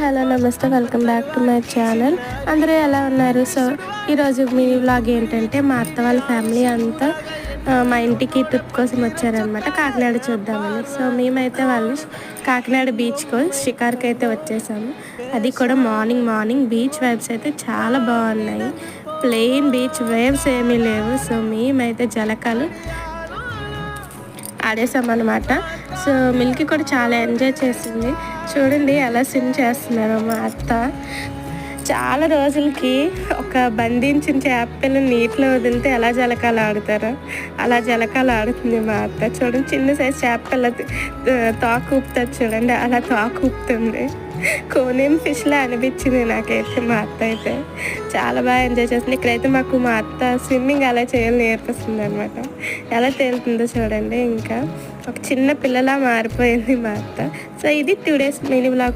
Hello నమస్తే, welcome back to my channel. అందరూ ఎలా ఉన్నారు? సో ఈరోజు మినీ వ్లాగ్ ఏంటంటే మా అత్త వాళ్ళ ఫ్యామిలీ అంతా మా ఇంటికి ట్రిప్ కోసం వచ్చారనమాట, కాకినాడ చూద్దామని. సో మేమైతే వాళ్ళు కాకినాడ బీచ్కు షికార్కి అయితే వచ్చేసాము. అది కూడా మార్నింగ్ బీచ్ వైబ్స్ అయితే చాలా బాగున్నాయి. ప్లెయిన్ బీచ్ వేవ్స్ ఏమీ లేవు. సో మేమైతే జలకాలు ఆడేసామన్నమాట. సో మిల్కీ కూడా చాలా ఎంజాయ్ చేసింది. చూడండి ఎలా స్విమ్ చేస్తున్నారో మా అత్త. చాలా రోజులకి ఒక బంధించిన చేపలు నీటిలో వదిలితే ఎలా జలకాలు ఆడుతారో అలా జలకాలు ఆడుతుంది మా అత్త. చూడండి, చిన్న సైజు చేపల తోక ఊపుతుంది చూడండి, అలా తోక ఊపుతుంది. కోనేం ఫిష్లా అనిపించింది నాకైతే. మా అత్త అయితే చాలా బాగా ఎంజాయ్ చేస్తుంది. ఇక్కడైతే మాకు మా అత్త స్విమ్మింగ్ అలా చేయాలని నేర్పిస్తుంది అనమాట. ఎలా తేలుతుందో చూడండి, ఇంకా ఒక చిన్న పిల్లలా మారిపోయింది మా అత్త. సో ఇది 2 days మినీ వ్లాగ్.